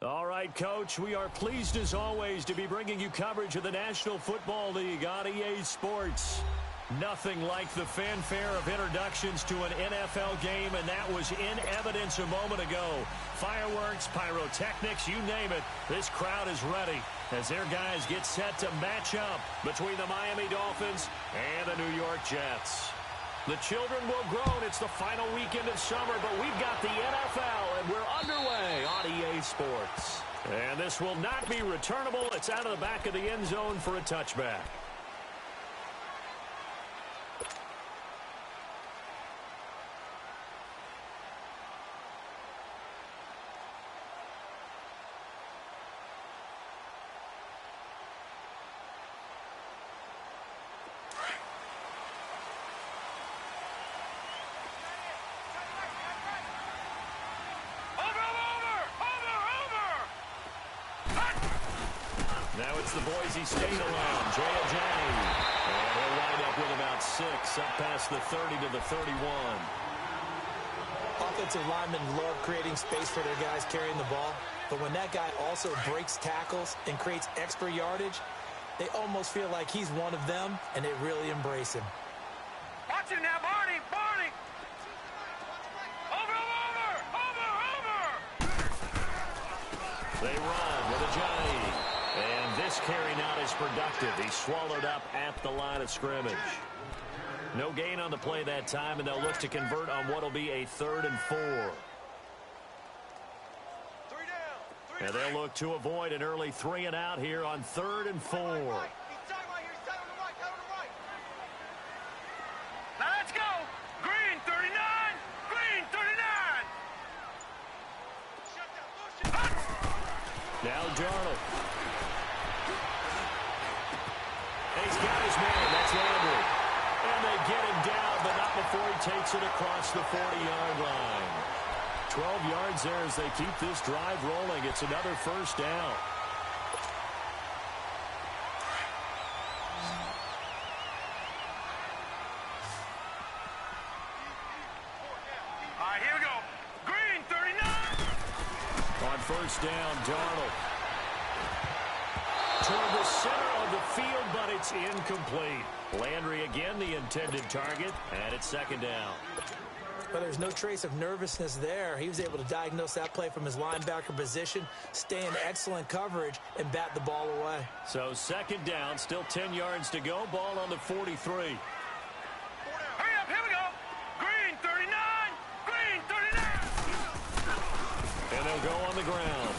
All right, Coach, we are pleased as always to be bringing you coverage of the National Football League on EA Sports. Nothing like the fanfare of introductions to an NFL game, and that was in evidence a moment ago. Fireworks, pyrotechnics, you name it, this crowd is ready as their guys get set to match up between the Miami Dolphins and the New York Jets. The children will groan. It's the final weekend of summer, but we've got the NFL, and we're underway on EA Sports. And this will not be returnable. It's out of the back of the end zone for a touchback. Now it's the Boise State alone, J.J. And he'll wind up with about 6, up past the 30 to the 31. Offensive linemen love creating space for their guys carrying the ball, but when that guy also breaks tackles and creates extra yardage, they almost feel like he's one of them, and they really embrace him. Watch it now, Barney! Barney! Over! They run with a Johnny. And this carry not as productive. He's swallowed up at the line of scrimmage. No gain on the play that time, and they'll look to convert on what will be a 3rd and 4. And they'll look to avoid an early 3 and out here on 3rd and 4. Now let's go! Green 39! Green 39! Now Darnold. And he's got his man. That's Landry. And they get him down, but not before he takes it across the 40-yard line. 12 yards there as they keep this drive rolling. It's another first down. All right, here we go. Green 39! On first down, Darnold. Toward the center of the field, but it's incomplete. Landry again the intended target, and it's 2nd down. But there's no trace of nervousness there. He was able to diagnose that play from his linebacker position, stay in excellent coverage, and bat the ball away. So 2nd down, still 10 yards to go. Ball on the 43. Hurry up, here we go. Green 39! Green 39! And they'll go on the ground.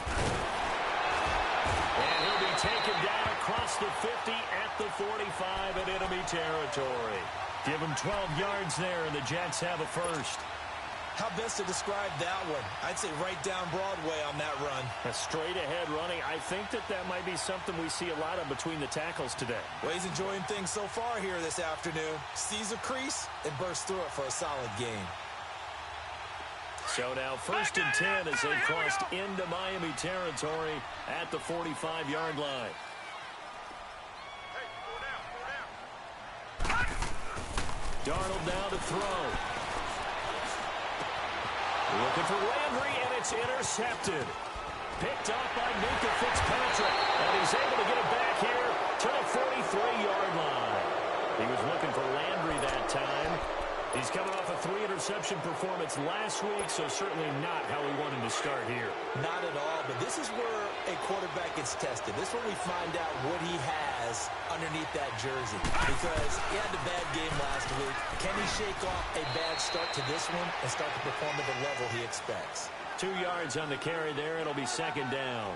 And he'll be taken down across the 50 at the 45 in enemy territory. Give him 12 yards there, and the Jets have a first. How best to describe that one? I'd say right down Broadway on that run. A straight-ahead running. I think that might be something we see a lot of between the tackles today. Well, he's enjoying things so far here this afternoon. Sees a crease and bursts through it for a solid gain. So now 1st and 10 as they crossed into Miami territory at the 45-yard line. Darnold now to throw. Looking for Landry, and it's intercepted. Picked up by Minka Fitzpatrick, and he's able to get it back here to the 43-yard line. He was looking for Landry that time. He's coming off a 3-interception performance last week, so certainly not how we wanted to start here. Not at all, but this is where a quarterback gets tested. This is where we find out what he has underneath that jersey. Because he had a bad game last week. Can he shake off a bad start to this one and start to perform at the level he expects? 2 yards on the carry there. It'll be 2nd down.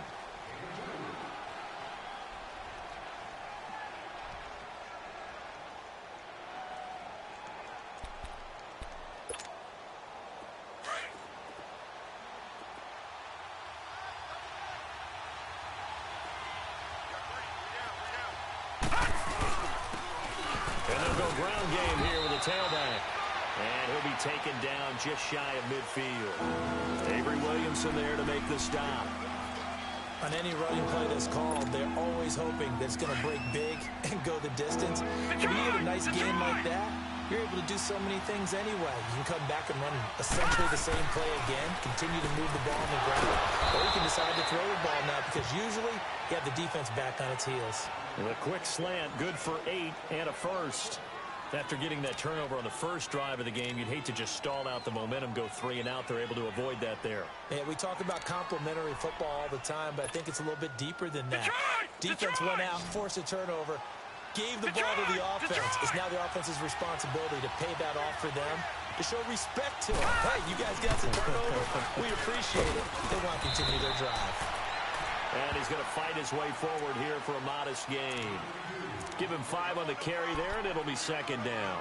Ground game here with a tailback. And he'll be taken down just shy of midfield. Avery Williamson there to make the stop. On any running play that's called, they're always hoping that it's going to break big and go the distance. When you get a nice game like that, you're able to do so many things anyway. You can come back and run essentially the same play again, continue to move the ball on the ground, or you can decide to throw the ball now because usually you have the defense back on its heels. The quick slant, good for 8 and a first. After getting that turnover on the first drive of the game, you'd hate to just stall out the momentum, go 3 and out. They're able to avoid that there. Yeah, we talk about complementary football all the time, but I think it's a little bit deeper than that. Defense went out, forced a turnover, gave the ball to the offense. It's now the offense's responsibility to pay that off for them, to show respect to them. Hey, you guys got some turnover. We appreciate it. They want to continue their drive. And he's going to fight his way forward here for a modest gain. Give him 5 on the carry there, and it'll be second down.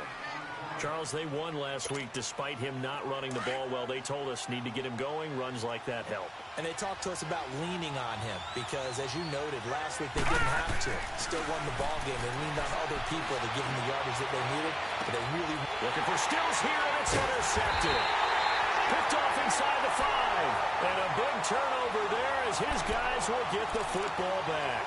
Charles, they won last week despite him not running the ball well. They told us need to get him going. Runs like that help. And they talked to us about leaning on him because, as you noted, last week they didn't have to. Still won the ball game. They leaned on other people to give them the yardage that they needed, but they really... Looking for Stills here, and it's intercepted. Picked off inside the 5. And a big turnover there as his guys will get the football back.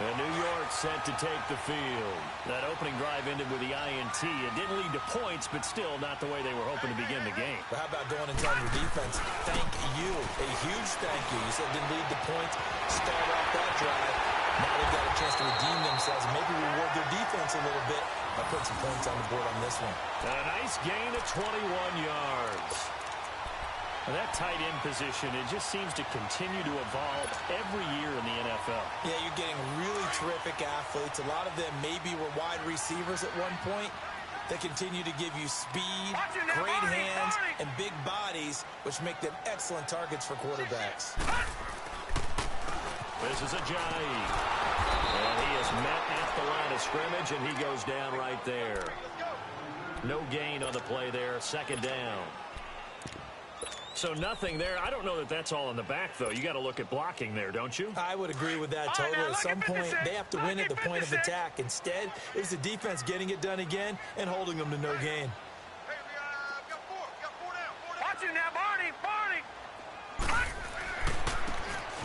And New York set to take the field. That opening drive ended with the INT. It didn't lead to points, but still not the way they were hoping to begin the game. But how about going and telling your defense, thank you, a huge thank you. You said it didn't lead to points, start off that drive. Now they've got a chance to redeem themselves and maybe reward their defense a little bit by putting some points on the board on this one. And a nice gain of 21 yards. And that tight end position, it just seems to continue to evolve every year in the NFL. Yeah, you're getting really terrific athletes. A lot of them maybe were wide receivers at one point. They continue to give you speed, great hands, and big bodies, which make them excellent targets for quarterbacks. This is Ajayi. And he is met at the line of scrimmage, and he goes down right there. No gain on the play there. Second down. So nothing there. I don't know that that's all in the back, though. You got to look at blocking there, don't you? I would agree with that totally. At some point, they have to win at the point of attack. Instead, it's the defense getting it done again and holding them to no gain. Hey, we got 4. Down. Watch him now, Barney.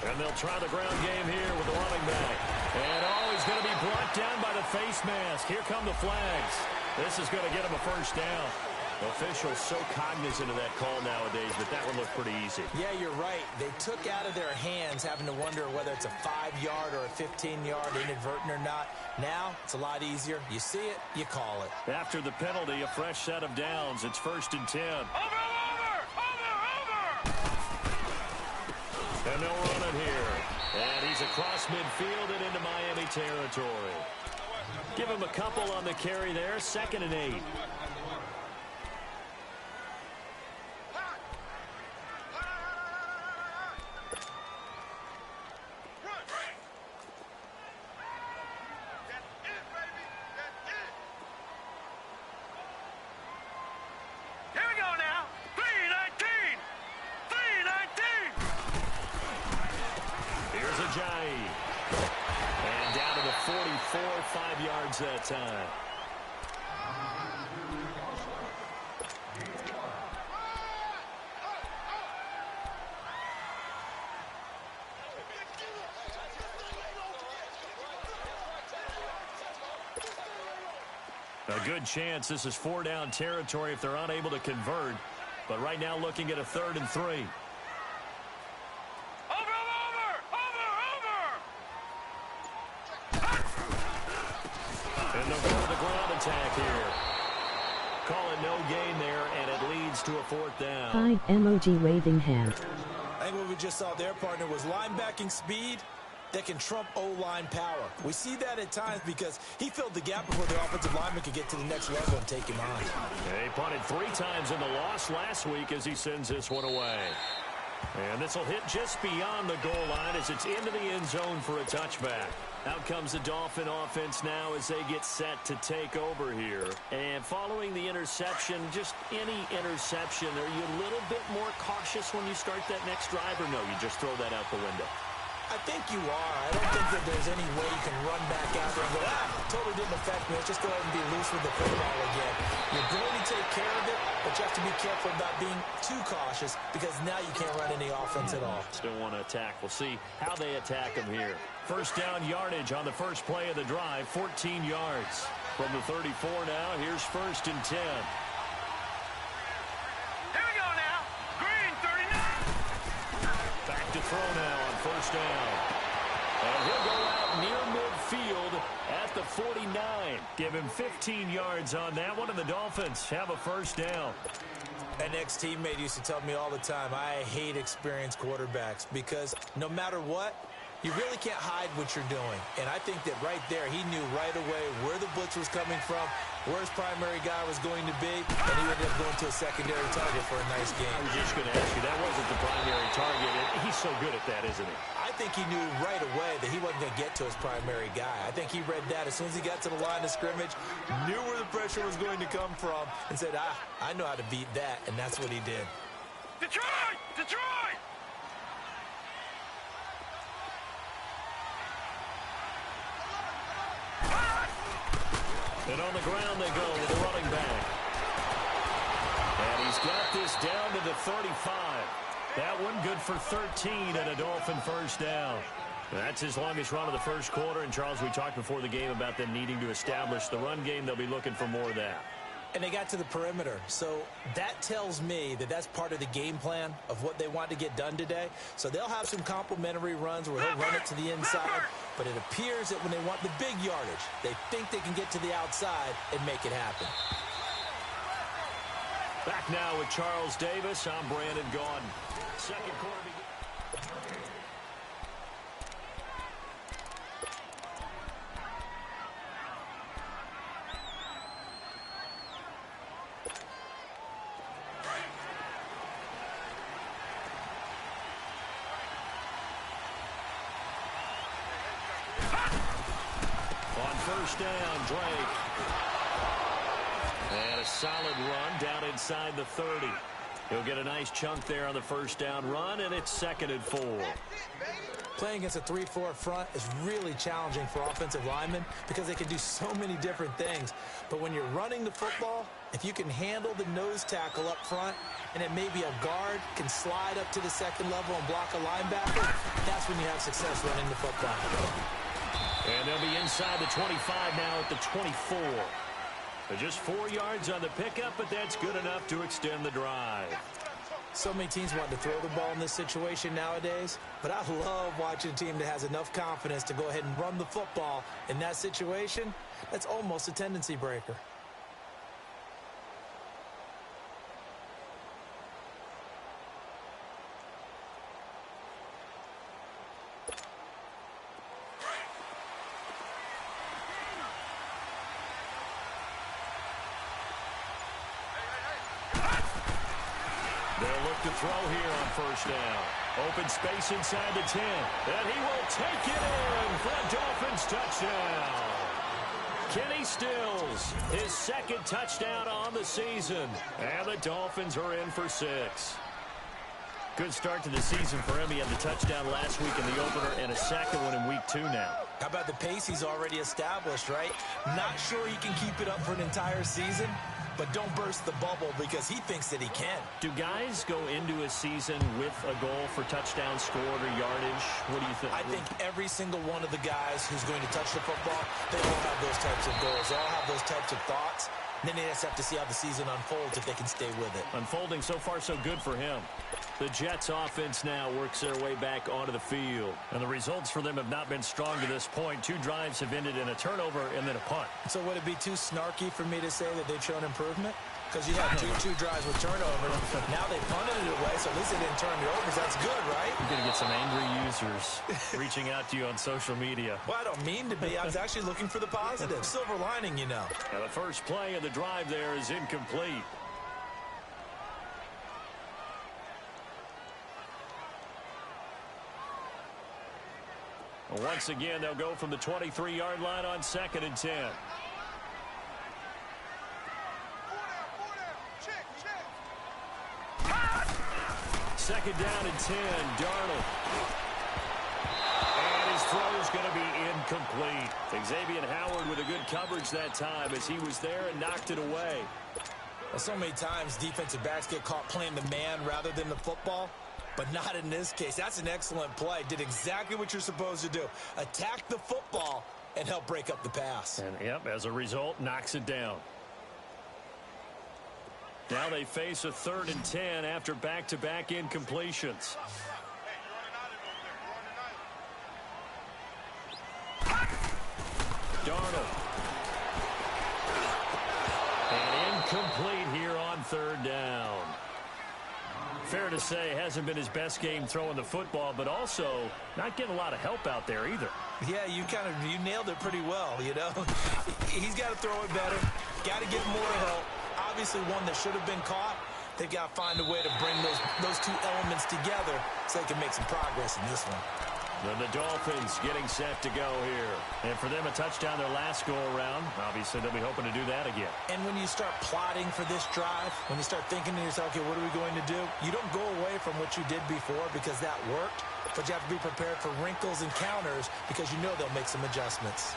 And they'll try the ground game here with the running back. And he's going to be brought down by the face mask. Here come the flags. This is going to get him a first down. Officials so cognizant of that call nowadays, but that one looked pretty easy. Yeah, you're right. They took out of their hands having to wonder whether it's a 5-yard or a 15-yard inadvertent or not. Now, it's a lot easier. You see it, you call it. After the penalty, a fresh set of downs. It's 1st and 10. Over! And they'll run it here. And he's across midfield and into Miami territory. Give him a couple on the carry there. 2nd and 8. And down to the 44, 5 yards that time. A good chance this is 4-down territory if they're unable to convert. But right now looking at a 3rd and 3. And they'll go to the ground attack here. Call it no gain there, and it leads to a 4th down. Hi, emoji waving hand. I think what we just saw there, partner, was linebacking speed that can trump O-line power. We see that at times because he filled the gap before the offensive lineman could get to the next level and take him on. He punted 3 times in the loss last week as he sends this one away. And this will hit just beyond the goal line as it's into the end zone for a touchback. Out comes the Dolphin offense now as they get set to take over here. And following the interception, just any interception, are you a little bit more cautious when you start that next drive, or no, you just throw that out the window? I think you are. I don't think that there's any way you can run back out there and go, totally didn't affect me. Let's just go ahead and be loose with the football again. You're going to take care of it, but you have to be careful about being too cautious because now you can't run any offense at all. Still want to attack. We'll see how they attack them here. First down yardage on the first play of the drive, 14 yards. From the 34 now, here's 1st and 10. Here we go now. Green, 39. Back to throw now on 1st down. And he'll go out near midfield at the 49. Give him 15 yards on that one, and the Dolphins have a 1st down. An ex-teammate used to tell me all the time, I hate experienced quarterbacks because no matter what, you really can't hide what you're doing. And I think that right there, he knew right away where the blitz was coming from, where his primary guy was going to be, and he ended up going to a secondary target for a nice game. I was just going to ask you, that wasn't the primary target. He's so good at that, isn't he? I think he knew right away that he wasn't going to get to his primary guy. I think he read that as soon as he got to the line of scrimmage, knew where the pressure was going to come from, and said, I know how to beat that, and that's what he did. Detroit! Detroit! And on the ground they go with the running back. And he's got this down to the 35. That one good for 13 and a Dolphin 1st down. That's his longest run of the first quarter. And, Charles, we talked before the game about them needing to establish the run game. They'll be looking for more of that. And they got to the perimeter. So that tells me that that's part of the game plan of what they want to get done today. So they'll have some complimentary runs where he'll run it to the inside. But it appears that when they want the big yardage, they think they can get to the outside and make it happen. Back now with Charles Davis. I'm Brandon Gaudin. Second quarter begins. On 1st down, Drake. And a solid run down inside the 30. He'll get a nice chunk there on the 1st down run, and it's 2nd and 4. Playing against a 3-4 front is really challenging for offensive linemen because they can do so many different things. But when you're running the football, if you can handle the nose tackle up front, and it may be a guard can slide up to the 2nd level and block a linebacker, that's when you have success running the football. And they'll be inside the 25 now at the 24. They're just 4 yards on the pickup, but that's good enough to extend the drive. So many teams want to throw the ball in this situation nowadays, but I love watching a team that has enough confidence to go ahead and run the football. In that situation, that's almost a tendency breaker. They'll look to throw here on 1st down. Open space inside the 10. And he will take it in for a Dolphins touchdown. Kenny Stills, his 2nd touchdown on the season. And the Dolphins are in for 6. Good start to the season for him. He had the touchdown last week in the opener and a 2nd one in week 2 now. How about the pace he's already established, right? Not sure he can keep it up for an entire season, but don't burst the bubble because he thinks that he can. Do guys go into a season with a goal for touchdowns scored or yardage? What do you think? I think every single one of the guys who's going to touch the football, they all have those types of goals. They all have those types of thoughts. And then they just have to see how the season unfolds if they can stay with it. Unfolding so far so good for him. The Jets offense now works their way back onto the field. And the results for them have not been strong to this point. 2 drives have ended in a turnover and then a punt. So would it be too snarky for me to say that they've shown improvement? Because you have two drives with turnovers. Now they punted it away, so at least they didn't turn the overs. That's good, right? You're going to get some angry users reaching out to you on social media. Well, I don't mean to be. I was actually looking for the positive. Silver lining, you know. And the first play of the drive there is incomplete. Once again, they'll go from the 23-yard line on 2nd and 10. Second down and 10, Darnold. And his throw's going to be incomplete. Xavier Howard with a good coverage that time as he was there and knocked it away. Well, so many times defensive backs get caught playing the man rather than the football, but not in this case. That's an excellent play. Did exactly what you're supposed to do. Attack the football and help break up the pass. And, yep, as a result, knocks it down. Now they face a 3rd and 10 after back-to-back incompletions. Darnold. And incomplete here on 3rd down. Fair to say, hasn't been his best game throwing the football, but also not getting a lot of help out there either. Yeah, you nailed it pretty well, you know. He's got to throw it better. Got to get more help. Obviously one that should have been caught. They've got to find a way to bring those two elements together so they can make some progress in this one. Then the Dolphins getting set to go here. And for them, a touchdown their last go-around. Obviously, they'll be hoping to do that again. And when you start plotting for this drive, when you start thinking to yourself, okay, what are we going to do? You don't go away from what you did before because that worked, but you have to be prepared for wrinkles and counters because you know they'll make some adjustments.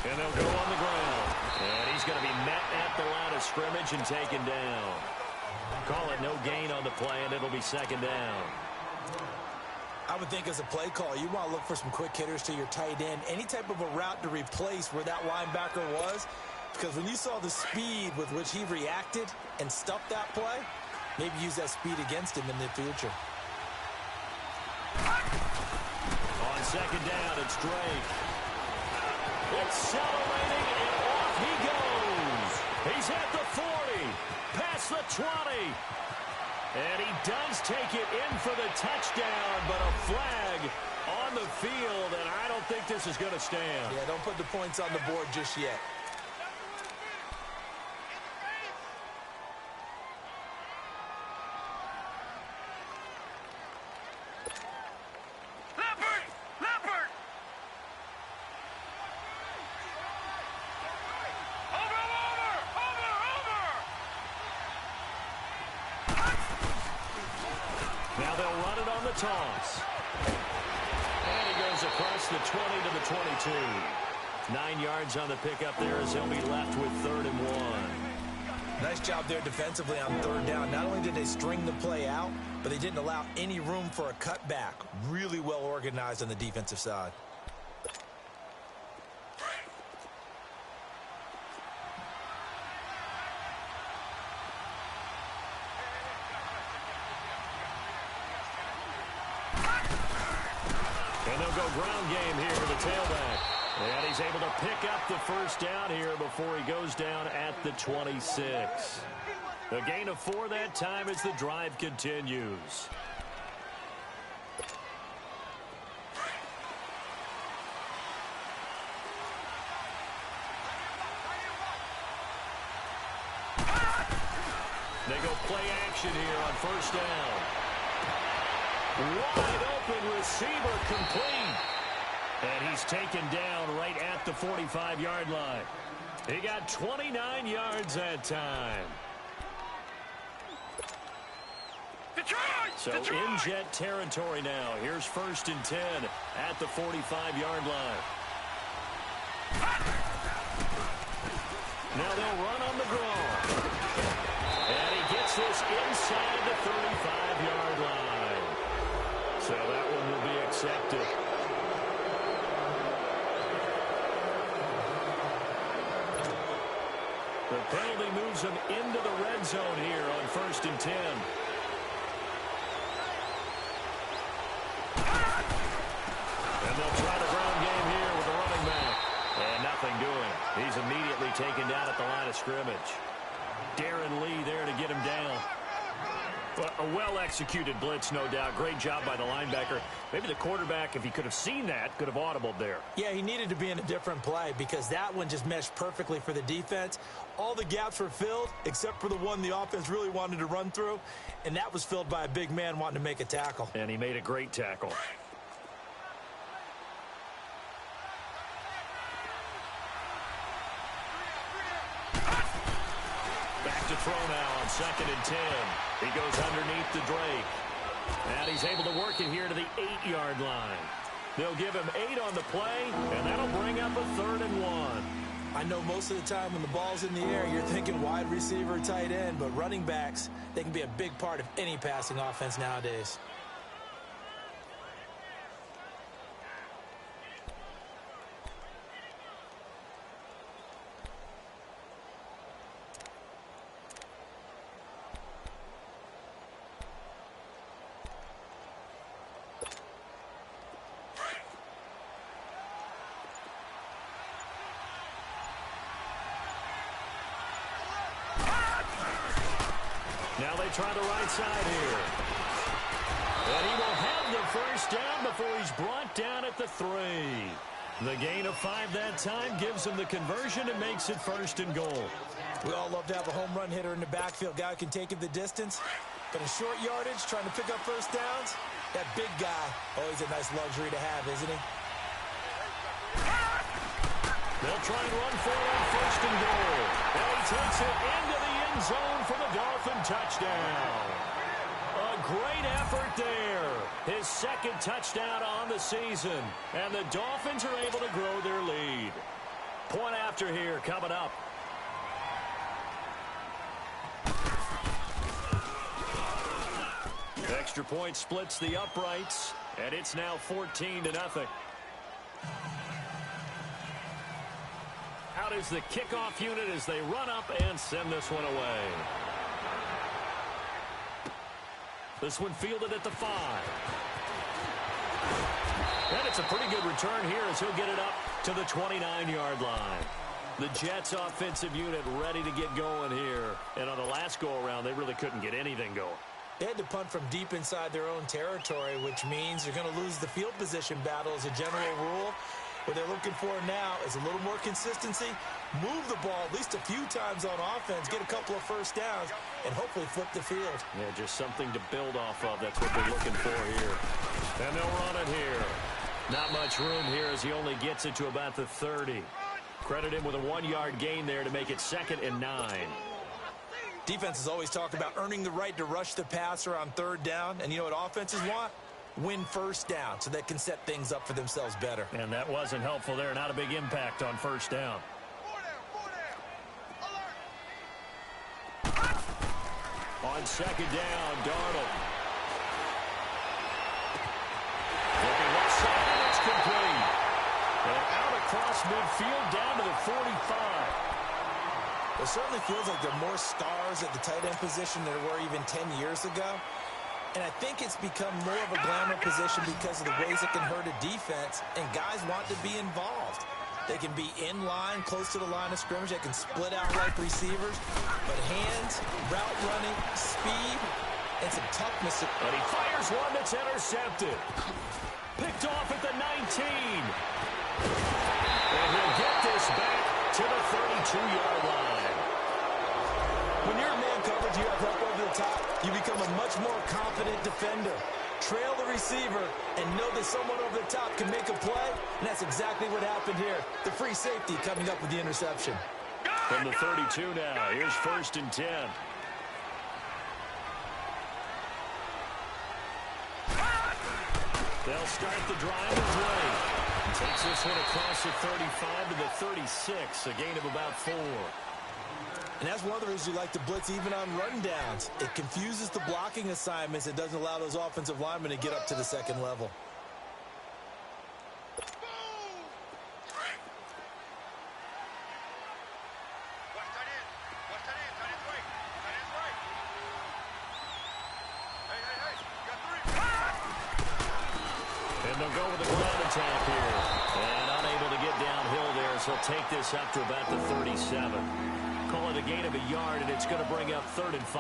And they'll go on the ground. And he's going to be met at the line of scrimmage and taken down. Call it no gain on the play, and it'll be 2nd down. I would think as a play call, you want to look for some quick hitters to your tight end. Any type of a route to replace where that linebacker was. Because when you saw the speed with which he reacted and stuffed that play, maybe use that speed against him in the future. On 2nd down, it's Drake. Accelerating, and off he goes. He's at the 40, past the 20. And he does take it in for the touchdown, but a flag on the field, and I don't think this is going to stand. Yeah, don't put the points on the board just yet. Toss. And he goes across the 20 to the 22. 9 yards on the pickup there as he'll be left with 3rd and 1. Nice job there defensively on 3rd down. Not only did they string the play out, but they didn't allow any room for a cutback. Really well organized on the defensive side. And they'll go ground game here to the tailback. And he's able to pick up the 1st down here before he goes down at the 26. A gain of 4 that time as the drive continues. They go play action here on 1st down. Wide open receiver complete. And he's taken down right at the 45-yard line. He got 29 yards that time. So in jet territory now. Here's 1st and 10 at the 45-yard line. Now they'll run on the draw. And he gets this inside the 35-yard line. So that one will be accepted. The penalty moves him into the red zone here on 1st and 10. And they'll try the ground game here with the running back. And nothing doing. He's immediately taken down at the line of scrimmage. Darren Lee there to get him down. Well, a well-executed blitz, no doubt. Great job by the linebacker. Maybe the quarterback, if he could have seen that, could have audibled there. Yeah, he needed to be in a different play because that one just meshed perfectly for the defense. All the gaps were filled except for the one the offense really wanted to run through, and that was filled by a big man wanting to make a tackle. And he made a great tackle. Back to to throw now on 2nd and 10. He goes underneath to Drake. And he's able to work it here to the 8-yard line. They'll give him 8 on the play, and that'll bring up a 3rd and 1. I know most of the time when the ball's in the air, you're thinking wide receiver, tight end, but running backs, they can be a big part of any passing offense nowadays. Now they try the right side here. And he will have the first down before he's brought down at the 3. The gain of 5 that time gives him the conversion and makes it 1st and goal. We all love to have a home run hitter in the backfield. Guy who can take it the distance. But in short yardage, trying to pick up first downs, that big guy, always a nice luxury to have, isn't he? They'll try and run for it on 1st and goal. And he takes it into the end zone for the Dolphin touchdown. A great effort there. His 2nd touchdown on the season. And the Dolphins are able to grow their lead. Point after here coming up. Extra point splits the uprights. And it's now 14-0. Out is the kickoff unit as they run up and send this one away. This one fielded at the 5. And it's a pretty good return here as he'll get it up to the 29-yard line. The Jets offensive unit ready to get going here. And on the last go-around, they really couldn't get anything going. They had to punt from deep inside their own territory, which means you're going to lose the field position battle as a general rule. What they're looking for now is a little more consistency, move the ball at least a few times on offense, get a couple of first downs, and hopefully flip the field. Yeah, just something to build off of. That's what they're looking for here. And they'll run it here. Not much room here as he only gets it to about the 30. Credit him with a 1-yard gain there to make it 2nd and 9. Defense has always talked about earning the right to rush the passer on 3rd down, and you know what offenses want? Win first down so they can set things up for themselves better. And that wasn't helpful there. Not a big impact on 1st down. On 2nd down, Darnold. Looking left side, and it's complete. And out across midfield down to the 45. It certainly feels like there are more stars at the tight end position than there were even 10 years ago. And I think it's become more of a glamour position because of the ways it can hurt a defense, and guys want to be involved. They can be in line, close to the line of scrimmage. They can split out like receivers. But hands, route running, speed, and some toughness. But he fires one that's intercepted. Picked off at the 19. And he'll get this back to the 32-yard line. When you're in man coverage, you have help over the top. You become a much more confident defender. Trail the receiver and know that someone over the top can make a play, and that's exactly what happened here. The free safety coming up with the interception. From the 32 now, here's 1st and 10. They'll start the drive with Drake. Takes this one across the 35 to the 36, a gain of about 4. And that's one of the reasons you like to blitz even on run downs. It confuses the blocking assignments. It doesn't allow those offensive linemen to get up to the 2nd level. And they'll go with the ground attack here. And unable to get downhill there, so he'll take this up to about the 37. Call it a gain of a yard, and it's going to bring up 3rd and 5.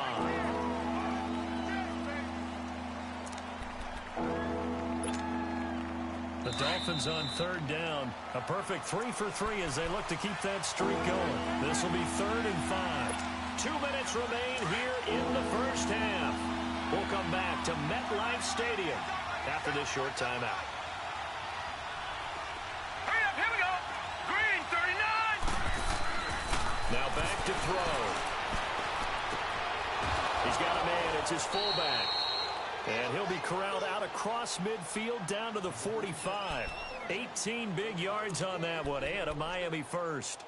The Dolphins on 3rd down. A perfect 3 for 3 as they look to keep that streak going. This will be 3rd and 5. 2 minutes remain here in the first half. We'll come back to MetLife Stadium after this short timeout. Hurry up, here we go. Green, 39. Now back to throw. He's got a man. It's his fullback. And he'll be corralled out across midfield down to the 45. 18 big yards on that one, and a Miami first.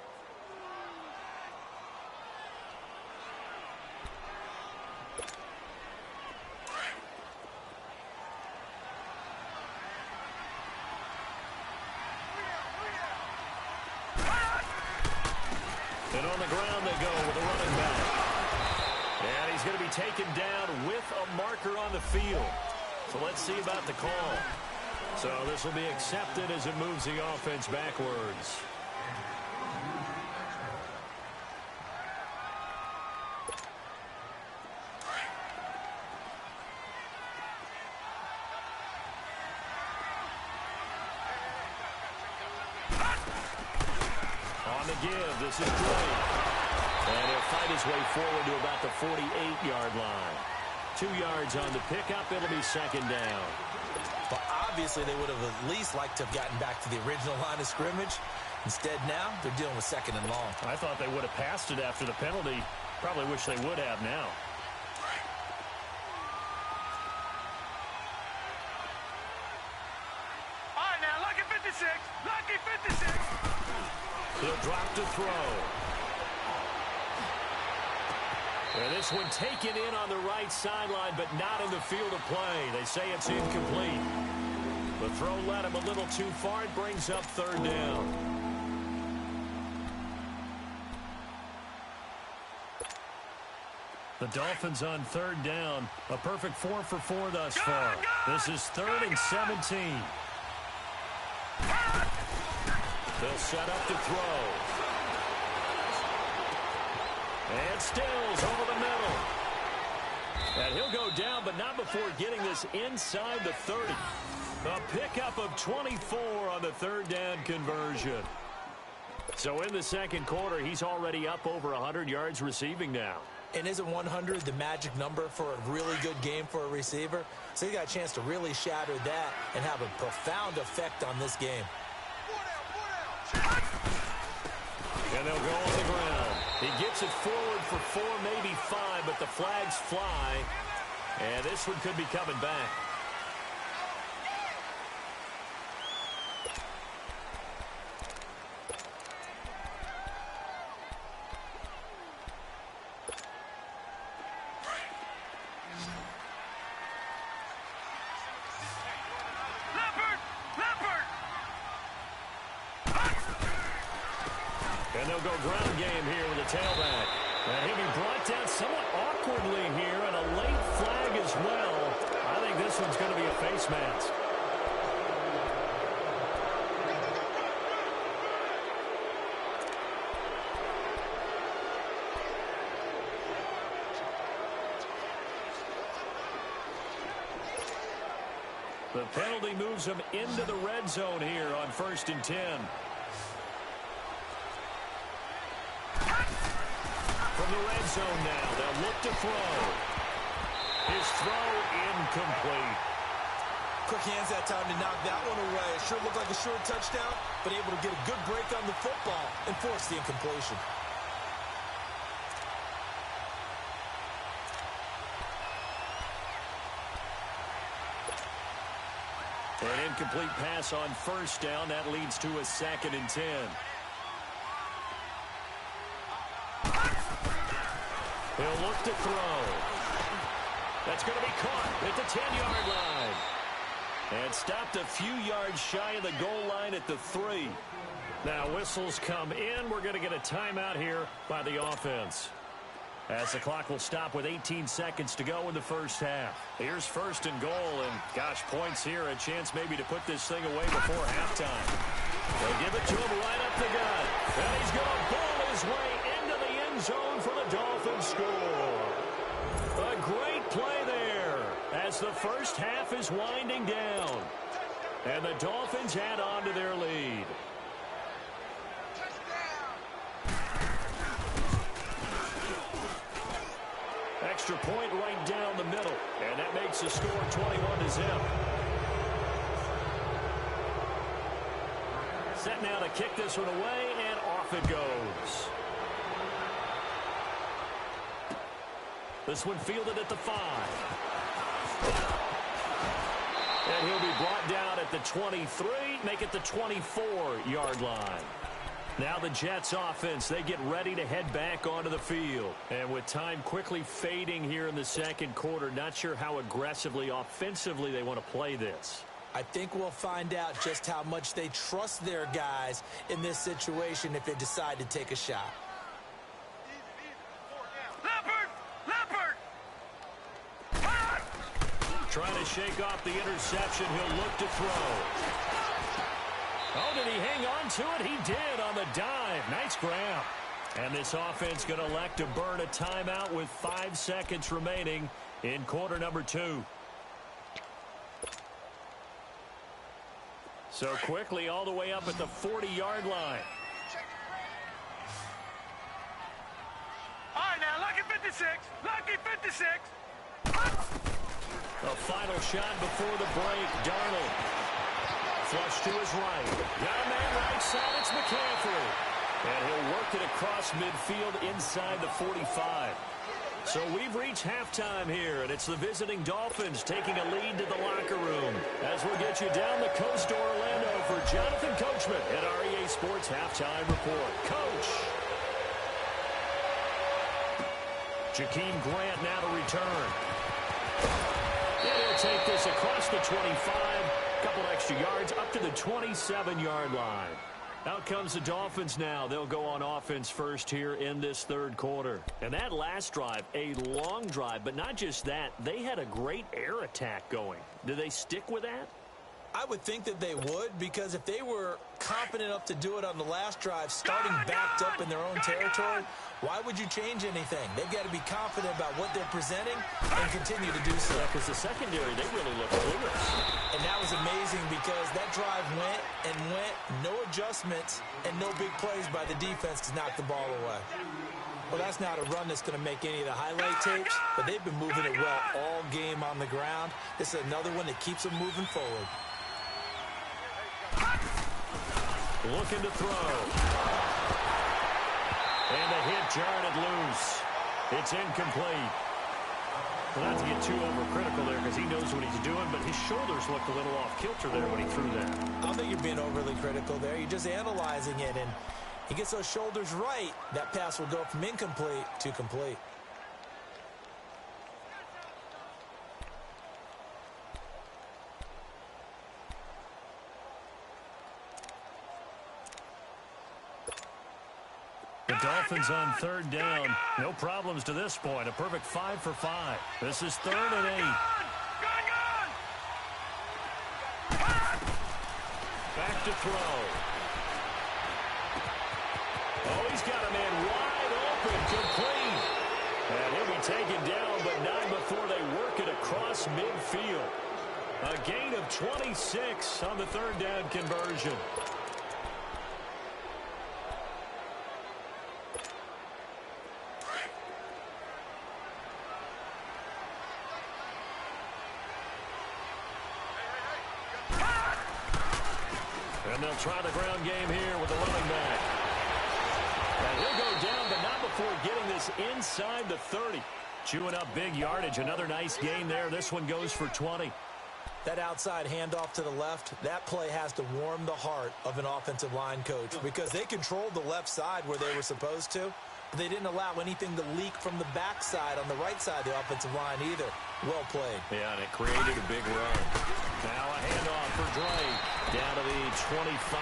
And on the ground they go with a running back. And he's going to be taken down with a marker on the field. So let's see about the call. So this will be accepted as it moves the offense backwards. On the give, this is great. And he'll fight his way forward to about the 48-yard line. 2 yards on the pickup. It'll be second down. But obviously they would have at least liked to have gotten back to the original line of scrimmage. Instead now, they're dealing with second and long. I thought they would have passed it after the penalty. Probably wish they would have now. All right, now, lucky 56. Lucky 56. He'll drop to throw. And this one taken in on the right sideline, but not in the field of play. They say it's incomplete. The throw led him a little too far. It brings up third down. The Dolphins on third down. A perfect 4 for 4 thus far. This is 3rd and 17. They'll set up to throw. And Stills over the middle. And he'll go down, but not before getting this inside the 30. A pickup of 24 on the third down conversion. So in the second quarter, he's already up over 100 yards receiving now. And isn't 100 the magic number for a really good game for a receiver? So he got a chance to really shatter that and have a profound effect on this game. And they'll go on the ground. He gets it forward for 4, maybe 5, but the flags fly. And this one could be coming back. And they'll go ground game here with a tailback. And he'll be brought down somewhat awkwardly here, and a late flag as well. I think this one's going to be a face mask. The penalty moves him into the red zone here on 1st and 10. From the red zone now, they'll look to throw. His throw incomplete. Quick hands that time to knock that one away. It sure looked like a short touchdown, but able to get a good break on the football and force the incompletion. An incomplete pass on 1st down. That leads to a 2nd and 10. He'll look to throw. That's going to be caught at the 10-yard line. And stopped a few yards shy of the goal line at the 3. Now whistles come in. We're going to get a timeout here by the offense. As the clock will stop with 18 seconds to go in the first half. Here's 1st and goal, and gosh, points here. A chance maybe to put this thing away before halftime. They'll give it to him right up the gut. And he's going to ball his way into the end zone for the Dolphins score. A great play there as the first half is winding down. And the Dolphins add on to their lead. Extra point right down the middle. And that makes the score 21-0. Set now to kick this one away, and off it goes. This one fielded at the 5. And he'll be brought down at the 23, make it the 24-yard line. Now the Jets offense, they get ready to head back onto the field. And with time quickly fading here in the second quarter, not sure how aggressively, offensively they want to play this. I think we'll find out just how much they trust their guys in this situation if they decide to take a shot. Trying to shake off the interception. He'll look to throw. Oh, did he hang on to it? He did on the dive. Nice grab. And this offense going to elect to burn a timeout with 5 seconds remaining in quarter number 2. So quickly all the way up at the 40-yard line. All right, now, lucky 56. Lucky 56. A final shot before the break. Darnold. Flush to his right. Got a man right side. It's McCaffrey. And he'll work it across midfield inside the 45. So we've reached halftime here, and it's the visiting Dolphins taking a lead to the locker room. As we'll get you down the coast to Orlando for Jonathan Coachman at our EA Sports Halftime Report. Coach. Jakeem Grant now to return. And he'll take this across the 25. A couple extra yards up to the 27-yard line. Out comes the Dolphins now. They'll go on offense first here in this third quarter. And that last drive, a long drive, but not just that. They had a great air attack going. Do they stick with that? I would think that they would, because if they were confident enough to do it on the last drive, starting backed up in their own territory, why would you change anything? They've got to be confident about what they're presenting and continue to do so. Because the secondary, they really look clueless. And that was amazing because that drive went and went, no adjustments, and no big plays by the defense to knock the ball away. Well, that's not a run that's going to make any of the highlight tapes, but they've been moving it well all game on the ground. This is another one that keeps them moving forward. Looking to throw. And the hit jarred loose. It's incomplete. Well, not to get too overcritical there because he knows what he's doing, but his shoulders looked a little off kilter there when he threw that. I don't think you're being overly critical there. You're just analyzing it, and he gets those shoulders right. That pass will go from incomplete to complete. The Dolphins on third down. No problems to this point. A perfect 5 for 5. This is 3rd and 8. Back to throw. Oh, he's got a man wide open, complete. And he'll be taken down, but not before they work it across midfield. A gain of 26 on the third down conversion. And they'll try the ground game here with the running back. And he'll go down, but not before getting this inside the 30. Chewing up big yardage. Another nice gain there. This one goes for 20. That outside handoff to the left, that play has to warm the heart of an offensive line coach because they controlled the left side where they were supposed to. But they didn't allow anything to leak from the backside on the right side of the offensive line either. Well played. Yeah, and it created a big run. Now a handoff for Drake down to the 25.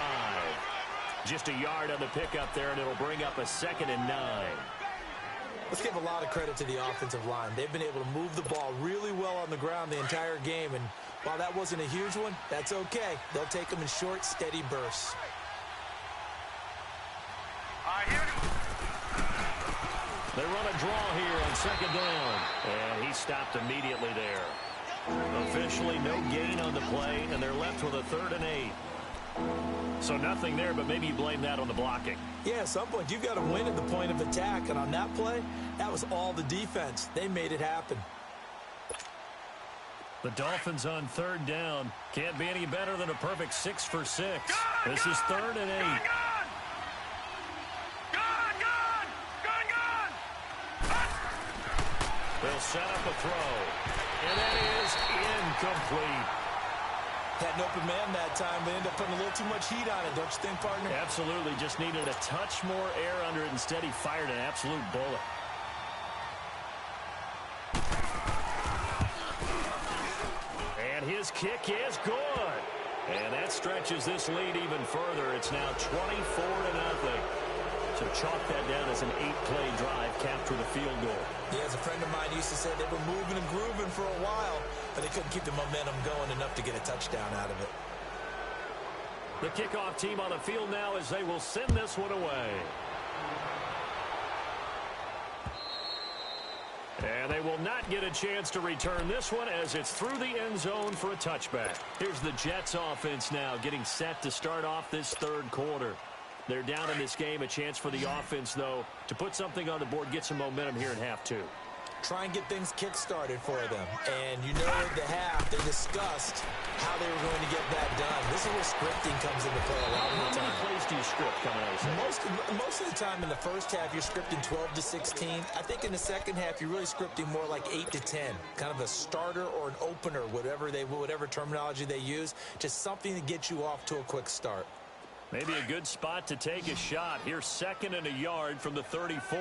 Just a yard on the pickup there, and it'll bring up a 2nd and 9. Let's give a lot of credit to the offensive line. They've been able to move the ball really well on the ground the entire game, and while that wasn't a huge one, that's okay. They'll take them in short, steady bursts. They run a draw here on 2nd down, and he stopped immediately there. Officially no gain on the play, and they're left with a 3rd and 8. So nothing there, but maybe you blame that on the blocking. Yeah, at some point, you've got to win at the point of attack, and on that play, that was all the defense. They made it happen. The Dolphins on 3rd down. Can't be any better than a perfect 6 for 6. This is 3rd and 8. They'll set up a throw. And that is incomplete. Had an open man that time, but ended up putting a little too much heat on it, don't you think, partner? Absolutely. Just needed a touch more air under it. Instead, he fired an absolute bullet. And his kick is good. And that stretches this lead even further. It's now 24-0. So chalk that down as an 8-play drive capped with a field goal. Yeah, as a friend of mine used to say, they were moving and grooving for a while, but they couldn't keep the momentum going enough to get a touchdown out of it. The kickoff team on the field now as they will send this one away. And they will not get a chance to return this one as it's through the end zone for a touchback. Here's the Jets offense now getting set to start off this third quarter. They're down in this game. A chance for the offense, though, to put something on the board, get some momentum here in half two. Try and get things kick-started for them. And you know at the half, they discussed how they were going to get that done. This is where scripting comes into play a lot of the time. How many plays do you script coming out of the second? Most of the time in the first half, you're scripting 12 to 16. I think in the second half, you're really scripting more like 8 to 10. Kind of a starter or an opener, whatever terminology they use. Just something to get you off to a quick start. Maybe a good spot to take a shot. Here's 2nd and a yard from the 34.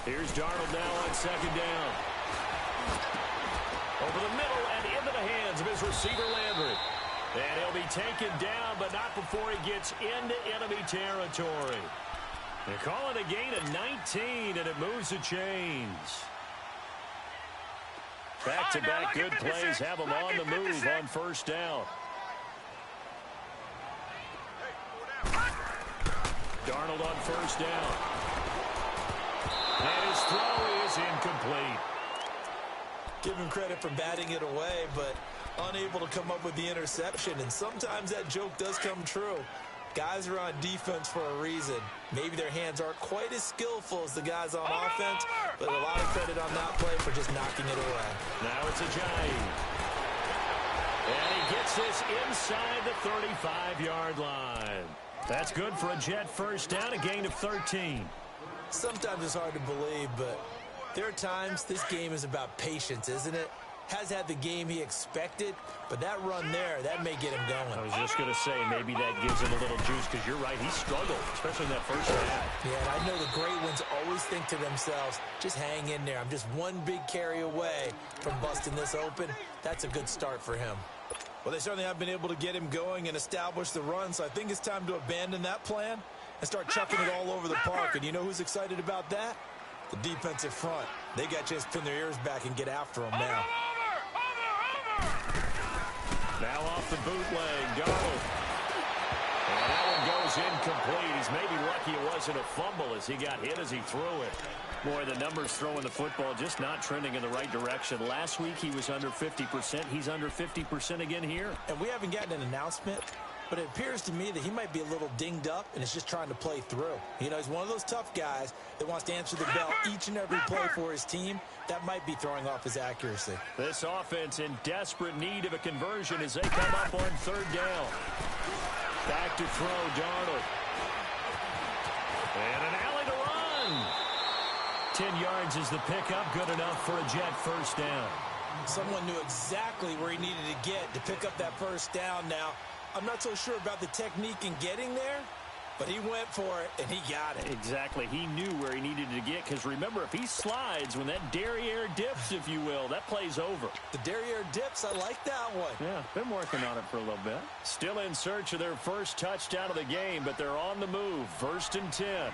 Here's Darnold now on 2nd down. Over the middle and into the hands of his receiver Landry. And he'll be taken down, but not before he gets into enemy territory. They call it a gain of 19, and it moves the chains. Back-to-back good plays have them on the move on 1st down. Darnold on 1st down. And his throw is incomplete. Give him credit for batting it away, but unable to come up with the interception. And sometimes that joke does come true. Guys are on defense for a reason. Maybe their hands aren't quite as skillful as the guys on offense, but a lot of credit on that play for just knocking it away. Now it's Ajayi. And he gets this inside the 35-yard line. That's good for a Jet 1st down, a gain of 13. Sometimes it's hard to believe, but there are times this game is about patience, isn't it? Has had the game he expected, but that run there, that may get him going. I was just going to say, maybe that gives him a little juice, because you're right, he struggled, especially in that 1st half. Yeah, and I know the great ones always think to themselves, just hang in there. I'm just one big carry away from busting this open. That's a good start for him. Well, they certainly have been able to get him going and establish the run, so I think it's time to abandon that plan and start chucking it all over the park. And you know who's excited about that? The defensive front. They got a chance to pin their ears back and get after him now. Now off the bootleg, Darnold. And that one goes incomplete. He's maybe lucky it wasn't a fumble as he got hit as he threw it. Boy, the numbers throwing the football just not trending in the right direction. Last week he was under 50%. He's under 50% again here. And we haven't gotten an announcement, but it appears to me that he might be a little dinged up and is just trying to play through. You know, he's one of those tough guys that wants to answer the bell each and every play for his team. That might be throwing off his accuracy. This offense in desperate need of a conversion as they come up on 3rd down. Back to throw, Darnold. And an alley to run. 10 yards is the pickup, good enough for a Jet 1st down. Someone knew exactly where he needed to get to pick up that 1st down now. I'm not so sure about the technique in getting there, but he went for it, and he got it. Exactly. He knew where he needed to get, because remember, if he slides, when that derriere dips, if you will, that play's over. The derriere dips, I like that one. Yeah, been working on it for a little bit. Still in search of their first touchdown of the game, but they're on the move. 1st and 10.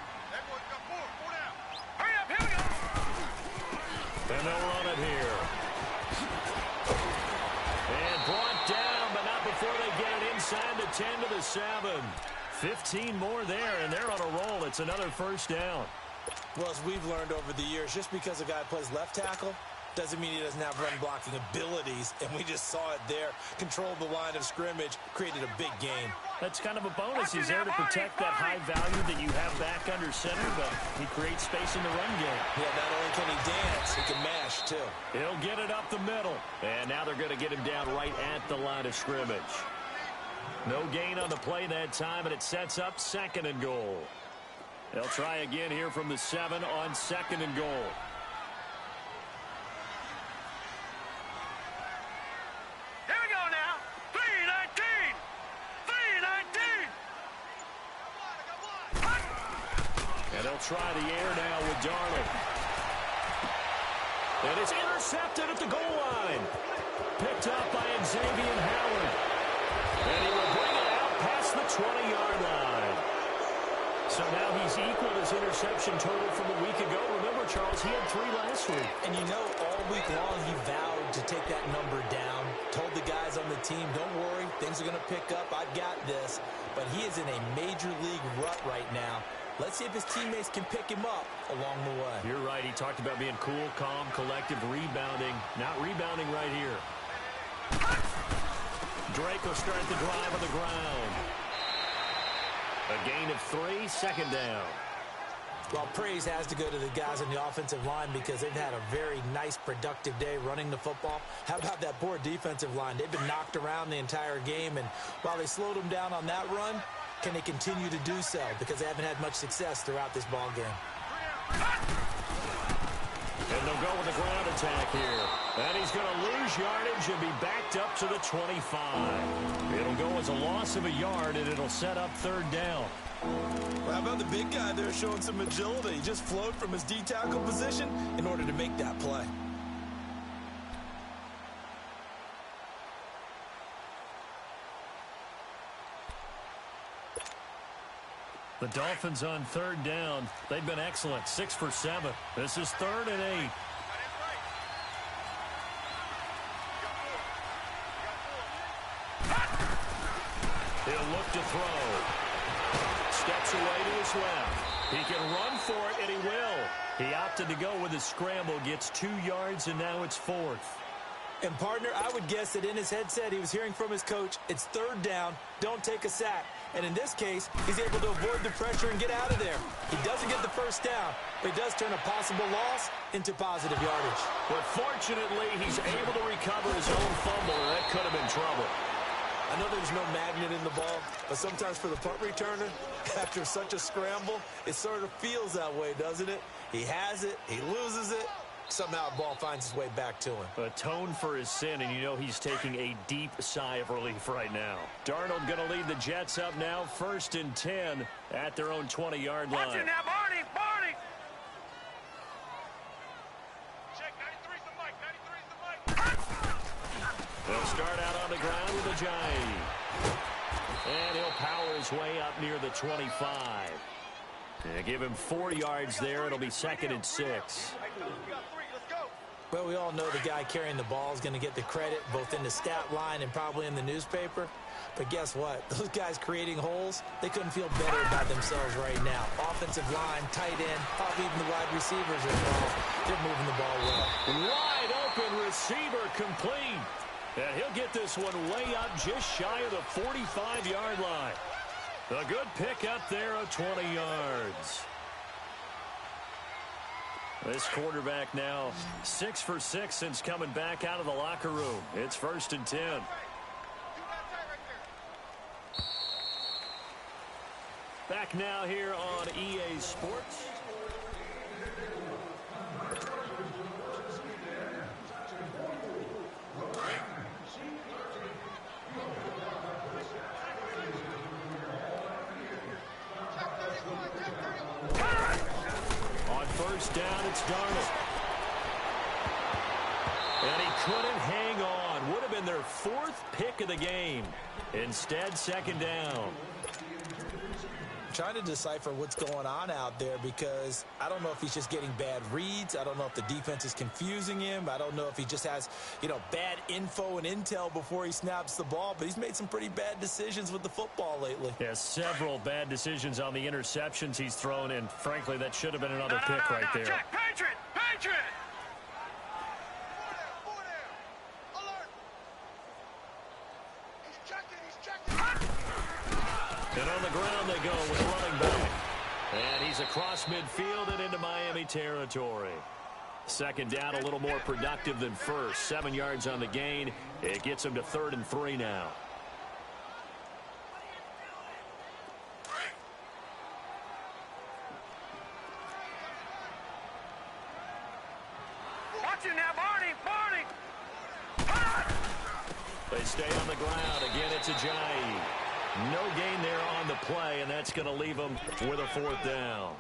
And they'll run it here. And brought down, but not before they get it inside the 10 to the 7. 15 more there, and they're on a roll. It's another 1st down. Well, as we've learned over the years, just because a guy plays left tackle doesn't mean he doesn't have run-blocking abilities, and we just saw it there. Controlled the line of scrimmage, created a big gain. That's kind of a bonus. He's there to protect that high value that you have back under center, but he creates space in the run game. Yeah, not only can he dance, he can mash, too. He'll get it up the middle. And now they're going to get him down right at the line of scrimmage. No gain on the play that time, and it sets up 2nd and goal. They'll try again here from the 7 on 2nd and goal. Here we go now. 3-19. 3-19. And they'll try the air now with Darnold. And it's intercepted at the goal line. Picked up by Xavier Howard. And he will bring it out past the 20-yard line. So now he's equaled his interception total from a week ago. Remember, Charles, he had 3 last week. And you know, all week long he vowed to take that number down. Told the guys on the team, don't worry, things are going to pick up. I've got this. But he is in a major league rut right now. Let's see if his teammates can pick him up along the way. You're right. He talked about being cool, calm, collective, rebounding. Not rebounding right here. Drake will start the drive on the ground. A gain of 3, 2nd down. Well, praise has to go to the guys on the offensive line because they've had a very nice, productive day running the football. How about that poor defensive line? They've been knocked around the entire game, and while they slowed them down on that run, can they continue to do so? Because they haven't had much success throughout this ball game. And they'll go with the ground attack here. And he's going to lose yardage and be backed up to the 25. It'll go as a loss of a yard, and it'll set up 3rd down. Well, how about the big guy there showing some agility? He just flowed from his D-tackle position in order to make that play. The Dolphins on 3rd down. They've been excellent, 6 for 7. This is 3rd and 8. He'll look to throw. Steps away to his left. He can run for it, and he will. He opted to go with his scramble, gets 2 yards, and now it's 4th. And, partner, I would guess that in his headset he was hearing from his coach, it's 3rd down, don't take a sack. And in this case, he's able to avoid the pressure and get out of there. He doesn't get the 1st down, but he does turn a possible loss into positive yardage. But fortunately, he's able to recover his own fumble, or that could have been trouble. I know there's no magnet in the ball, but sometimes for the punt returner, after such a scramble, it sort of feels that way, doesn't it? He has it, he loses it, somehow the ball finds its way back to him. Atone for his sin, and you know he's taking a deep sigh of relief right now. Darnold going to lead the Jets up now, 1st and 10 at their own 20-yard line. Watch it now, Barney! Barney! Check, 93's the mic, 93's the mic. They'll start out on the ground with a Ajayi. And he'll power his way up near the 25. They give him 4 yards there. It'll be 2nd and 6. Well, we all know the guy carrying the ball is going to get the credit both in the stat line and probably in the newspaper. But guess what? Those guys creating holes, they couldn't feel better about themselves right now. Offensive line, tight end, probably even the wide receivers are involved. They're moving the ball well. Wide open receiver complete. And he'll get this one way up just shy of the 45-yard line. A good pick up there of 20 yards. This quarterback now 6 for 6 since coming back out of the locker room. It's 1st and 10. Back now here on EA Sports. On 1st down, it's Darnold. And he couldn't hang on. Would have been their 4th pick of the game. Instead, 2nd down. Trying to decipher what's going on out there because I don't know if he's just getting bad reads. I don't know if the defense is confusing him. I don't know if he just has, bad info and intel before he snaps the ball. But he's made some pretty bad decisions with the football lately. Yeah, several bad decisions on the interceptions he's thrown, and frankly, that should have been another pick right there. Check, Patriot! Patriot! And on the ground they go with running back. And he's across midfield and into Miami territory. 2nd down, a little more productive than 1st. 7 yards on the gain. It gets him to 3rd and 3 now. They stay on the ground. Again, it's Ajayi. No gain there on the play, and that's going to leave them with a 4th down.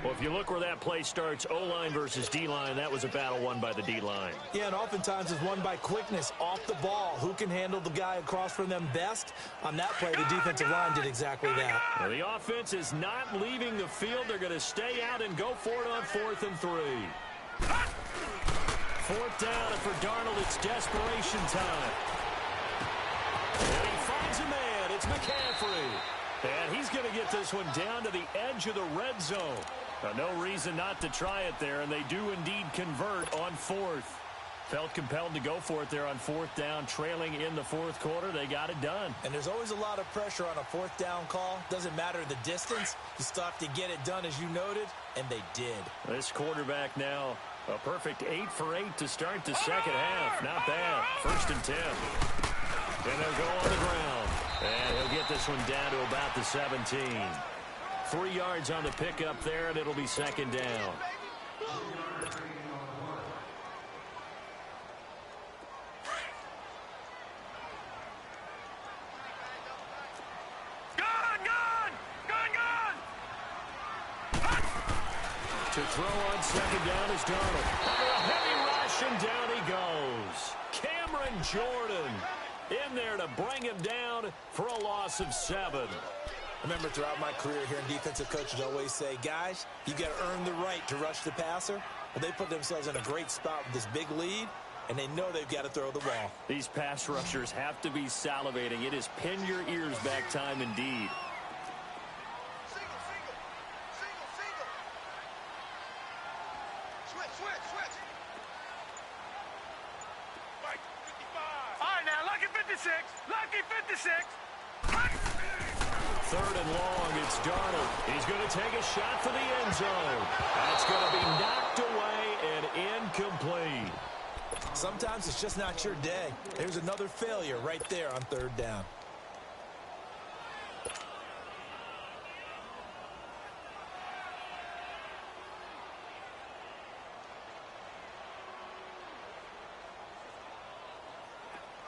Well, if you look where that play starts, O-line versus D-line, that was a battle won by the D-line. Yeah, and oftentimes it's won by quickness off the ball. Who can handle the guy across from them best? On that play, the defensive line did exactly that. Now, the offense is not leaving the field. They're going to stay out and go for it on 4th and 3. 4th down, and for Darnold, it's desperation time. And he finds a man. It's McCaffrey. And he's going to get this one down to the edge of the red zone. No reason not to try it there, and they do indeed convert on 4th. Felt compelled to go for it there on 4th down, trailing in the 4th quarter. They got it done. And there's always a lot of pressure on a 4th down call. Doesn't matter the distance. You still have to get it done, as you noted, and they did. This quarterback now, a perfect 8 for 8 to start the second half. Not bad. 1st and 10. And they'll go on the ground. And he'll get this one down to about the 17. 3 yards on the pickup there, and it'll be 2nd down. To throw on 2nd down is Darnold. Under a heavy rush, and down he goes. Cameron Jordan in there to bring him down for a loss of 7. Remember, throughout my career here in defensive coaches always say, guys, you got to earn the right to rush the passer. Well, they put themselves in a great spot with this big lead, and they know they've got to throw the ball. These pass rushers have to be salivating. It is pin your ears back time indeed. Lucky 56. 3rd and long, it's Darnold. He's going to take a shot for the end zone. That's going to be knocked away and incomplete. Sometimes it's just not your day. There's another failure right there on 3rd down.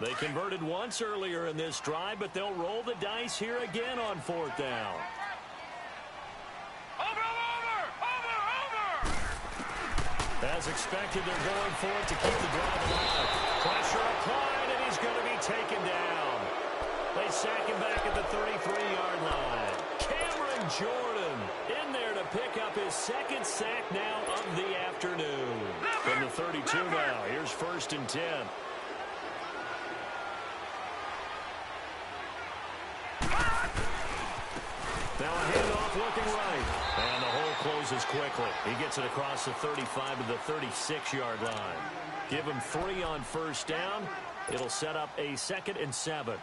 They converted once earlier in this drive, but they'll roll the dice here again on 4th down. Over! As expected, they're going for it to keep the drive alive. Pressure applied, and he's going to be taken down. They sack him back at the 33-yard line. Cameron Jordan in there to pick up his 2nd sack now of the afternoon. From the 32 now, here's 1st and 10. Now a handoff looking right. And the hole closes quickly. He gets it across the 35 to the 36-yard line. Give him 3 on 1st down. It'll set up a 2nd and 7.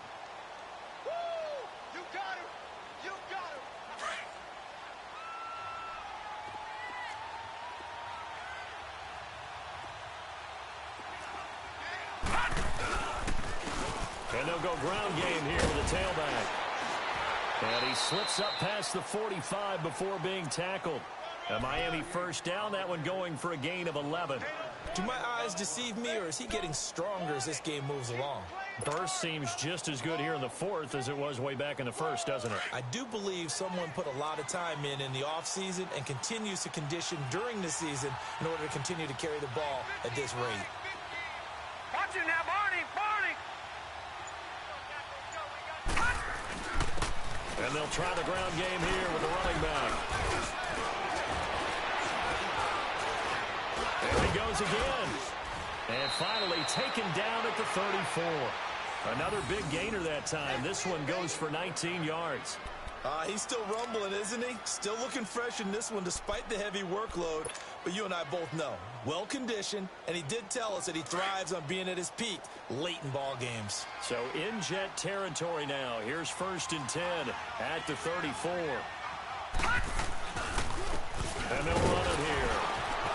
You got him! You got him! And they'll go ground game here with the tailback. And he slips up past the 45 before being tackled. A Miami 1st down, that one going for a gain of 11. Do my eyes deceive me, or is he getting stronger as this game moves along? Burst seems just as good here in the 4th as it was way back in the 1st, doesn't it? I do believe someone put a lot of time in the offseason and continues to condition during the season in order to continue to carry the ball at this rate. Watch it now, Barney! And they'll try the ground game here with the running back. There he goes again. And finally taken down at the 34. Another big gainer that time. This one goes for 19 yards. He's still rumbling, isn't he? Still looking fresh in this one despite the heavy workload. But you and I both know, well-conditioned, and he did tell us that he thrives on being at his peak late in ball games. So in jet territory now. Here's 1st and 10 at the 34. And they'll run it here.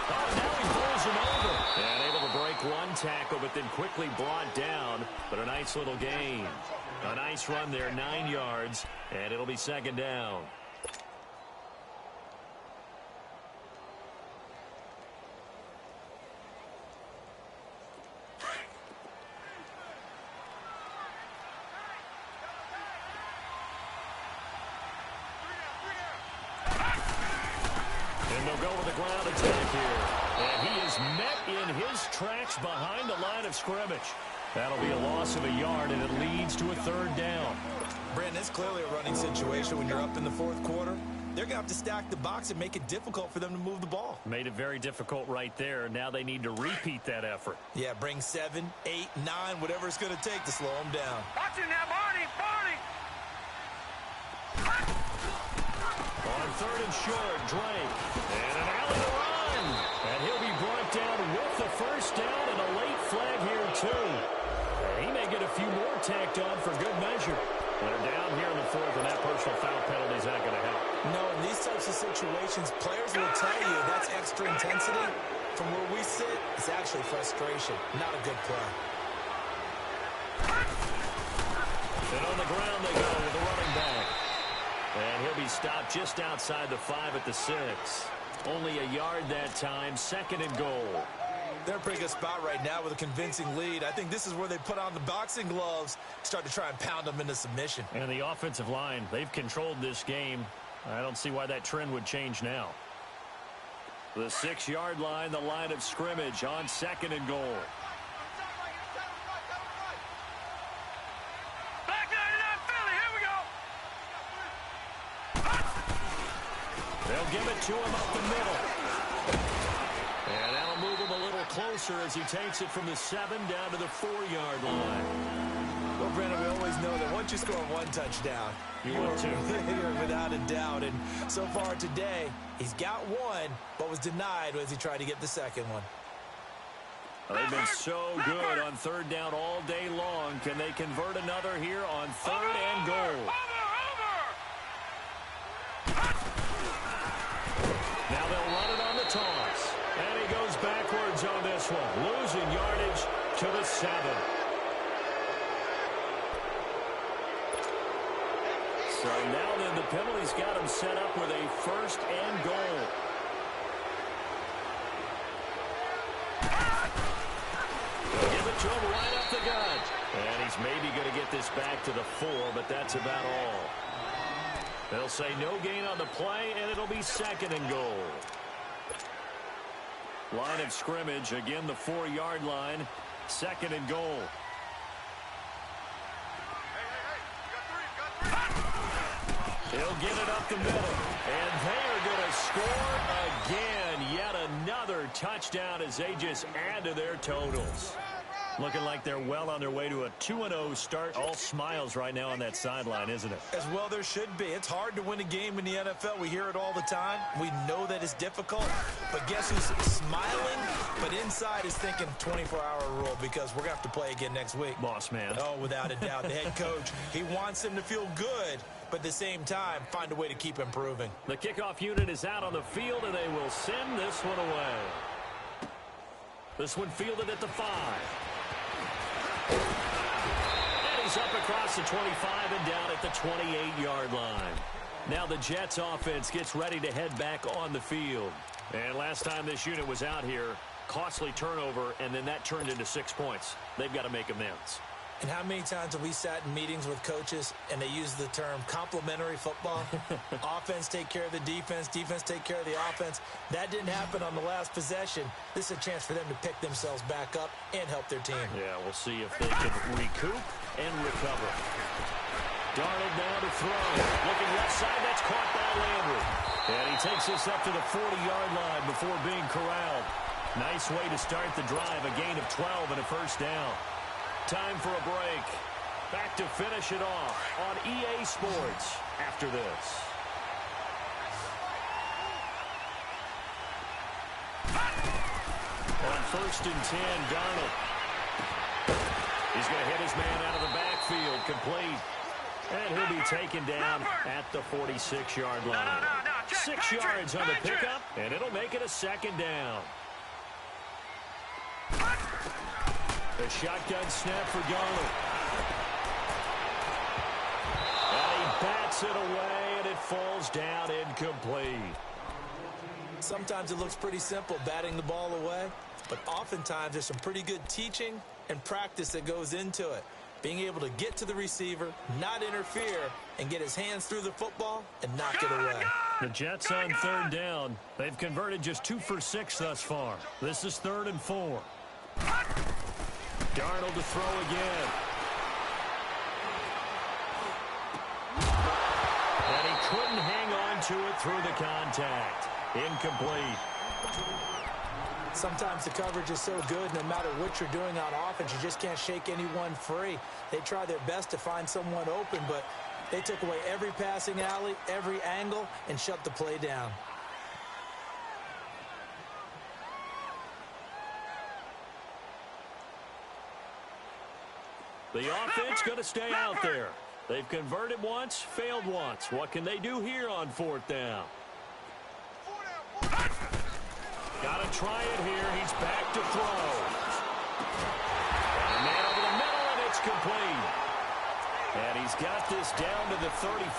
Oh, now he pulls him over. And able to break one tackle, but then quickly brought down. But a nice little gain. A nice run there, 9 yards, and it'll be 2nd down. they'll go with the ground attack here. And he is met in his tracks behind the line of scrimmage. That'll be a loss of a yard, and it leads to a third down. Brandon, it's clearly a running situation when you're up in the fourth quarter. They're going to have to stack the box and make it difficult for them to move the ball. Made it very difficult right there. Now they need to repeat that effort. Yeah, bring 7, 8, 9, whatever it's going to take to slow them down. Watch it now, Barney, Barney. On third and short, Drake. And an alley to run. And he'll be brought down with the first down and a late flag here, too. And he may get a few more tacked on for good measure. They're down here in the fourth, and that personal foul penalty is not going to help. No, in these types of situations, players will tell you that's extra intensity. From where we sit, it's actually frustration, not a good play. And on the ground they go with the running back. And he'll be stopped just outside the 5 at the 6. Only a yard that time, second and goal. They're in a pretty good spot right now with a convincing lead. I think this is where they put on the boxing gloves, start to try and pound them into submission. And the offensive line, they've controlled this game. I don't see why that trend would change now. The 6-yard line, the line of scrimmage on second and goal. Back 99 Philly, here we go. They'll give it to him up the middle. And that'll move him a little closer as he takes it from the 7 down to the 4-yard line. Well, Brandon, we always know that once you score one touchdown, you're without a doubt. And so far today, he's got one, but was denied as he tried to get the second one. Well, they've been so good on third down all day long. Can they convert another here on third and goal? Now they'll run it on the toss. And he goes backwards on this one, losing yardage to the 7. So now then the penalty's got him set up with a first and goal. They'll give it to him right up the gut. And he's maybe going to get this back to the 4, but that's about all. They'll say no gain on the play, and it'll be second and goal. Line of scrimmage, again the 4-yard line, second and goal. He'll get it up the middle, and they are going to score again. Yet another touchdown as they just add to their totals. Looking like they're well on their way to a 2-0 start. All smiles right now on that sideline, isn't it? As well there should be. It's hard to win a game in the NFL. We hear it all the time. We know that it's difficult. But guess who's smiling? But inside is thinking 24-hour rule because we're going to have to play again next week. Boss man. Oh, without a doubt. The head coach, he wants them to feel good, but at the same time, find a way to keep improving. The kickoff unit is out on the field, and they will send this one away. This one fielded at the 5. And he's up across the 25 and down at the 28-yard line. Now the Jets offense gets ready to head back on the field. And last time this unit was out here, costly turnover, and then that turned into 6 points. They've got to make amends. And how many times have we sat in meetings with coaches and they use the term complementary football? Offense take care of the defense, defense take care of the offense. That didn't happen on the last possession. This is a chance for them to pick themselves back up and help their team. Yeah, we'll see if they can recoup and recover. Darnold now to throw. Looking left side, that's caught by Landry. And he takes this up to the 40-yard line before being corralled. Nice way to start the drive, a gain of 12 and a first down. Time for a break. Back to finish it off on EA Sports after this. On first and 10, Darnold. He's going to hit his man out of the backfield, complete. And he'll be taken down at the 46-yard line. 6 yards on the pickup, and it'll make it a second down. The shotgun snap for Darnold. And he bats it away, and it falls down incomplete. Sometimes it looks pretty simple, batting the ball away. But oftentimes there's some pretty good teaching and practice that goes into it. being able to get to the receiver, not interfere, and get his hands through the football and knock it away. The Jets on third down. They've converted just 2 for 6 thus far. This is 3rd and 4. Darnold to throw again. And he couldn't hang on to it through the contact. Incomplete. Sometimes the coverage is so good, no matter what you're doing on offense, you just can't shake anyone free. They try their best to find someone open, but they took away every passing alley, every angle, and shut the play down. The offense going to stay out there. They've converted once, failed once. What can they do here on 4th down? Got to try it here. He's back to throw. And a man over the middle, and it's complete. And he's got this down to the 35.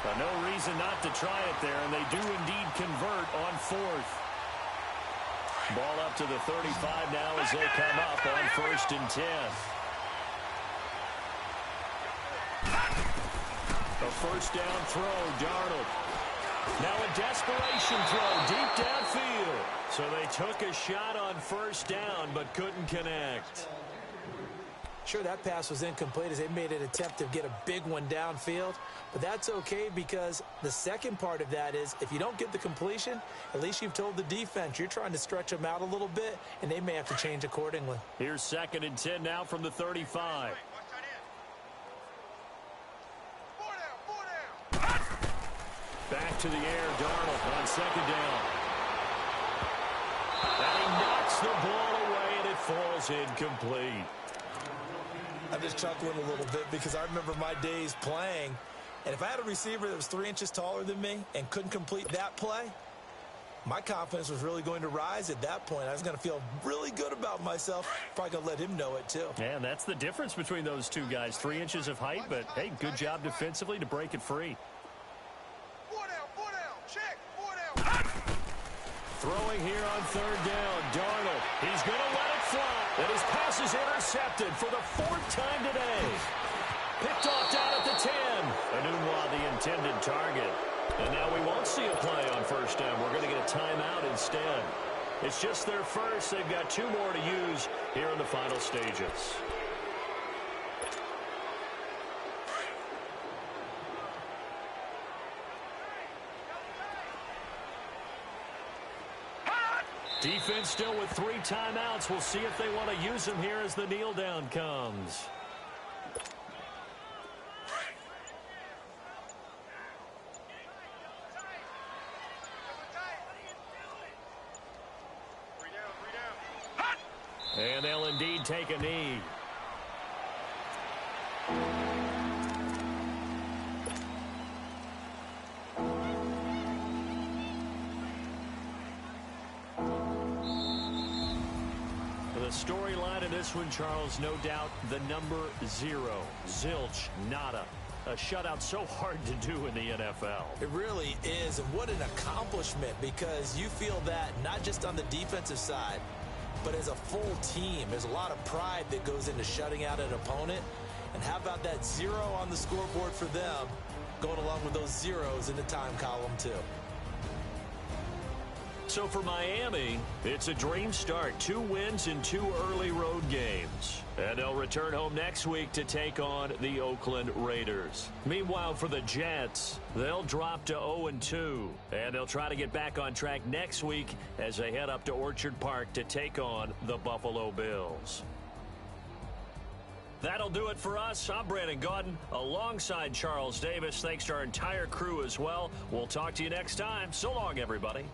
But no reason not to try it there, and they do indeed convert on 4th. Ball up to the 35 now as they come up on 1st and 10. A first down throw, Darnold. Now a desperation throw deep downfield. So they took a shot on 1st down but couldn't connect. Sure, that pass was incomplete as they made an attempt to get a big one downfield. But that's okay because the second part of that is if you don't get the completion, at least you've told the defense you're trying to stretch them out a little bit, and they may have to change accordingly. Here's 2nd and 10 now from the 35. Back to the air, Darnold on 2nd down. And he knocks the ball away, and it falls incomplete. I'm just chuckling a little bit because I remember my days playing, and if I had a receiver that was 3 inches taller than me and couldn't complete that play, my confidence was really going to rise at that point. I was going to feel really good about myself. Probably going to let him know it, too. Yeah, and that's the difference between those two guys. 3 inches of height, but, hey, good job defensively to break it free. Throwing here on 3rd down, Darnold. He's going to let it fly. And his pass is intercepted for the 4th time today. Picked off down at the 10. Anunwa, the intended target. And now we won't see a play on 1st down. We're going to get a timeout instead. It's just their first. They've got 2 more to use here in the final stages. Defense still with 3 timeouts. We'll see if they want to use them here as the kneel down comes. And they'll indeed take a knee. The storyline of this one, Charles, no doubt the number 0. Zilch, nada. A shutout so hard to do in the NFL. It really is, and what an accomplishment, because you feel that not just on the defensive side, but as a full team. There's a lot of pride that goes into shutting out an opponent. And how about that 0 on the scoreboard for them, going along with those zeros in the time column, too. So for Miami, it's a dream start. 2 wins in 2 early road games. And they'll return home next week to take on the Oakland Raiders. Meanwhile, for the Jets, they'll drop to 0-2. And they'll try to get back on track next week as they head up to Orchard Park to take on the Buffalo Bills. That'll do it for us. I'm Brandon Gaudin alongside Charles Davis. Thanks to our entire crew as well. We'll talk to you next time. So long, everybody.